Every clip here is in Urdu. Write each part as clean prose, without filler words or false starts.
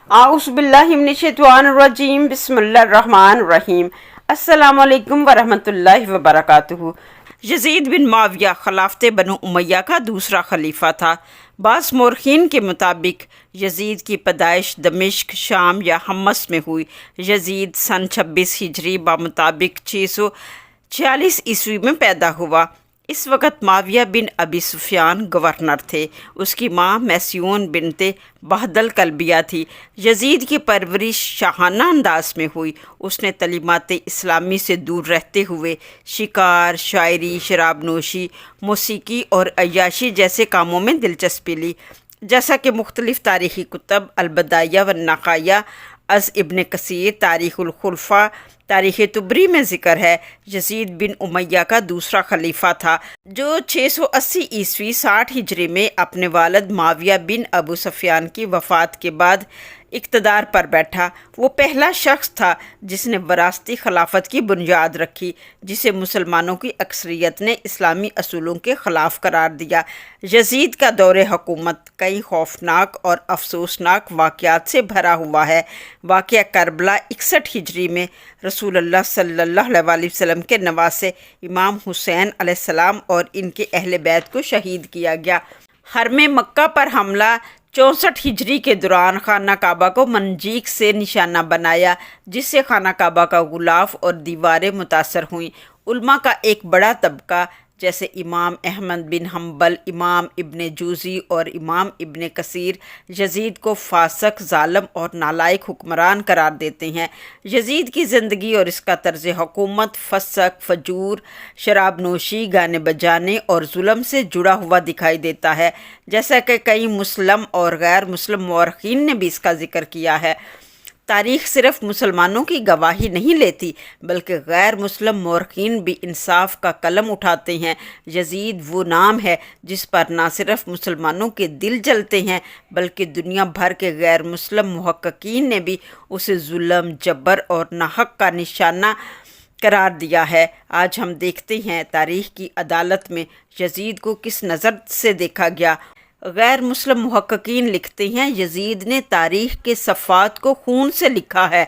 اعوذ باللہ من الشیطان الرجیم بسم اللہ الرحمن الرحیم السلام علیکم ورحمۃ اللہ وبرکاتہ۔ یزید بن معاویہ خلافت بنو امیہ کا دوسرا خلیفہ تھا۔ بعض مورخین کے مطابق یزید کی پیدائش دمشق، شام یا حمص میں ہوئی۔ یزید سن 26 ہجری بمطابق 646 عیسوی میں پیدا ہوا۔ اس وقت معاویہ بن ابی سفیان گورنر تھے۔ اس کی ماں میسیون بنت بہدل کلبیہ تھی۔ یزید کی پرورش شاہانہ انداز میں ہوئی۔ اس نے تعلیمات اسلامی سے دور رہتے ہوئے شکار، شاعری، شراب نوشی، موسیقی اور عیاشی جیسے کاموں میں دلچسپی لی، جیسا کہ مختلف تاریخی کتب البدایہ والنہایہ از ابن کثیر، تاریخ الخلفاء، تاریخ طبری میں ذکر ہے۔ یزید بن امیہ کا دوسرا خلیفہ تھا جو 680 عیسوی 60 ہجری میں اپنے والد معاویہ بن ابو سفیان کی وفات کے بعد اقتدار پر بیٹھا۔ وہ پہلا شخص تھا جس نے وراثتی خلافت کی بنیاد رکھی، جسے مسلمانوں کی اکثریت نے اسلامی اصولوں کے خلاف قرار دیا۔ یزید کا دور حکومت کئی خوفناک اور افسوسناک واقعات سے بھرا ہوا ہے۔ واقعہ کربلا 61 ہجری میں رسول اللہ صلی اللہ علیہ وسلم کے نواسے امام حسین علیہ السلام اور ان کے اہل بیت کو شہید کیا گیا۔ حرم مکہ پر حملہ 64 ہجری کے دوران خانہ کعبہ کو منجیک سے نشانہ بنایا، جس سے خانہ کعبہ کا غلاف اور دیواریں متاثر ہوئیں۔ علماء کا ایک بڑا طبقہ جیسے امام احمد بن حنبل، امام ابن جوزی اور امام ابن کثیر یزید کو فاسق، ظالم اور نالائق حکمران قرار دیتے ہیں۔ یزید کی زندگی اور اس کا طرز حکومت فسق، فجور، شراب نوشی، گانے بجانے اور ظلم سے جڑا ہوا دکھائی دیتا ہے، جیسا کہ کئی مسلم اور غیر مسلم مورخین نے بھی اس کا ذکر کیا ہے۔ تاریخ صرف مسلمانوں کی گواہی نہیں لیتی، بلکہ غیر مسلم مورخین بھی انصاف کا قلم اٹھاتے ہیں۔ یزید وہ نام ہے جس پر نہ صرف مسلمانوں کے دل جلتے ہیں، بلکہ دنیا بھر کے غیر مسلم محققین نے بھی اسے ظلم، جبر اور ناحق کا نشانہ قرار دیا ہے۔ آج ہم دیکھتے ہیں تاریخ کی عدالت میں یزید کو کس نظر سے دیکھا گیا۔ غیر مسلم محققین لکھتے ہیں یزید نے تاریخ کے صفحات کو خون سے لکھا ہے۔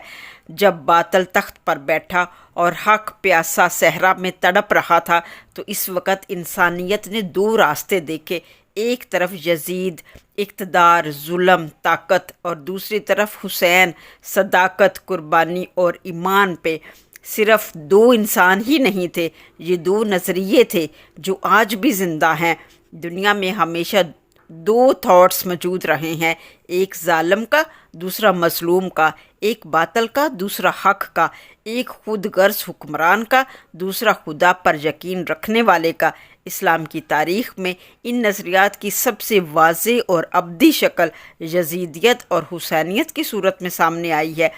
جب باطل تخت پر بیٹھا اور حق پیاسا صحرا میں تڑپ رہا تھا تو اس وقت انسانیت نے دو راستے دیکھے، ایک طرف یزید اقتدار، ظلم، طاقت، اور دوسری طرف حسین صداقت، قربانی اور ایمان پہ۔ صرف دو انسان ہی نہیں تھے، یہ دو نظریے تھے جو آج بھی زندہ ہیں۔ دنیا میں ہمیشہ دو تھاٹس موجود رہے ہیں، ایک ظالم کا، دوسرا مظلوم کا، ایک باطل کا، دوسرا حق کا، ایک خود غرض حکمران کا، دوسرا خدا پر یقین رکھنے والے کا۔ اسلام کی تاریخ میں ان نظریات کی سب سے واضح اور ابدی شکل یزیدیت اور حسینیت کی صورت میں سامنے آئی ہے۔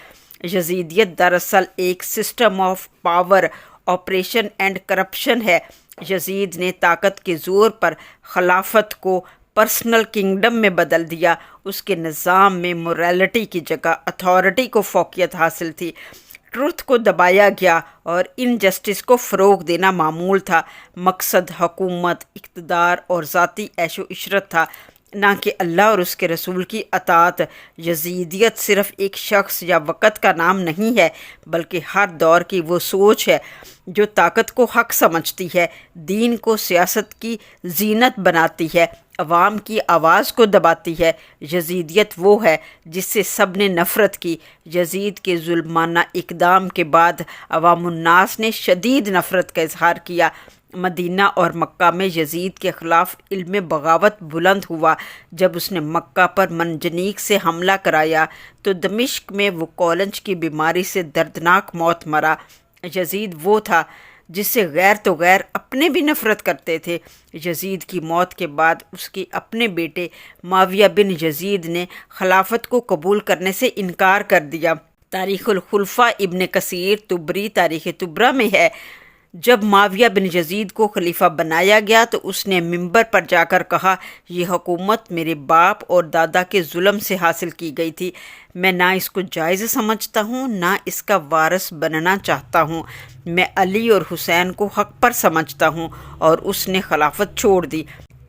یزیدیت دراصل ایک system of power, operation and corruption ہے۔ یزید نے طاقت کے زور پر خلافت کو پرسنل کنگڈم میں بدل دیا۔ اس کے نظام میں موریلٹی کی جگہ اتھارٹی کو فوقیت حاصل تھی۔ ٹروتھ کو دبایا گیا اور انجسٹس کو فروغ دینا معمول تھا۔ مقصد حکومت، اقتدار اور ذاتی عیش و عشرت تھا، نہ کہ اللہ اور اس کے رسول کی اطاعت۔ یزیدیت صرف ایک شخص یا وقت کا نام نہیں ہے، بلکہ ہر دور کی وہ سوچ ہے جو طاقت کو حق سمجھتی ہے، دین کو سیاست کی زینت بناتی ہے، عوام کی آواز کو دباتی ہے۔ یزیدیت وہ ہے جس سے سب نے نفرت کی۔ یزید کے ظلمانہ اقدام کے بعد عوام الناس نے شدید نفرت کا اظہار کیا۔ مدینہ اور مکہ میں یزید کے خلاف علم بغاوت بلند ہوا۔ جب اس نے مکہ پر منجنیق سے حملہ کرایا تو دمشق میں وہ کولنج کی بیماری سے دردناک موت مرا۔ یزید وہ تھا جس سے غیر تو غیر اپنے بھی نفرت کرتے تھے۔ یزید کی موت کے بعد اس کے اپنے بیٹے معاویہ بن یزید نے خلافت کو قبول کرنے سے انکار کر دیا۔ تاریخ الخلفاء ابن کثیر طبری تاریخ طبرہ میں ہے، جب معاویہ بن یزید کو خلیفہ بنایا گیا تو اس نے منبر پر جا کر کہا، یہ حکومت میرے باپ اور دادا کے ظلم سے حاصل کی گئی تھی۔ میں نہ اس کو جائز سمجھتا ہوں، نہ اس کا وارث بننا چاہتا ہوں۔ میں علی اور حسین کو حق پر سمجھتا ہوں، اور اس نے خلافت چھوڑ دی۔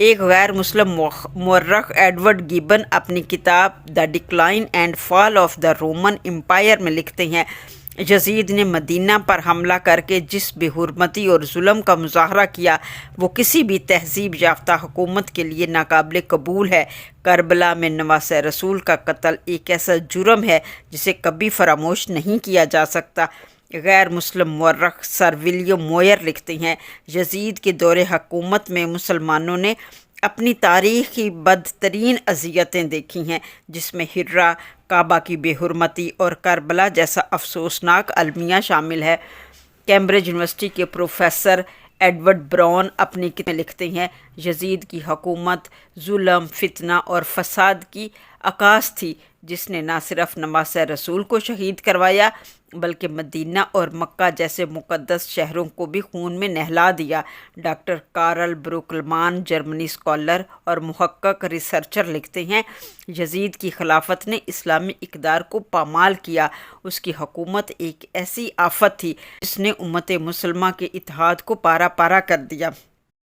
ایک غیر مسلم مورخ ایڈورڈ گیبن اپنی کتاب the decline and fall of the Roman empire میں لکھتے ہیں، یزید نے مدینہ پر حملہ کر کے جس بے حرمتی اور ظلم کا مظاہرہ کیا وہ کسی بھی تہذیب یافتہ حکومت کے لیے ناقابل قبول ہے۔ کربلا میں نواسہ رسول کا قتل ایک ایسا جرم ہے جسے کبھی فراموش نہیں کیا جا سکتا۔ غیر مسلم مورخ سر ولیم موئر لکھتے ہیں، یزید کے دور حکومت میں مسلمانوں نے اپنی تاریخ کی بدترین اذیتیں دیکھی ہیں، جس میں ہرہ، کعبہ کی بے حرمتی اور کربلا جیسا افسوسناک المیہ شامل ہے۔ کیمبرج یونیورسٹی کے پروفیسر ایڈورڈ براؤن اپنی کتاب میں لکھتے ہیں، یزید کی حکومت ظلم، فتنہ اور فساد کی عکاس تھی، جس نے نہ صرف نواسہ رسول کو شہید کروایا بلکہ مدینہ اور مکہ جیسے مقدس شہروں کو بھی خون میں نہلا دیا۔ ڈاکٹر کارل بروکلمان جرمنی اسکالر اور محقق ریسرچر لکھتے ہیں، یزید کی خلافت نے اسلامی اقدار کو پامال کیا۔ اس کی حکومت ایک ایسی آفت تھی جس نے امت مسلمہ کے اتحاد کو پارا پارا کر دیا۔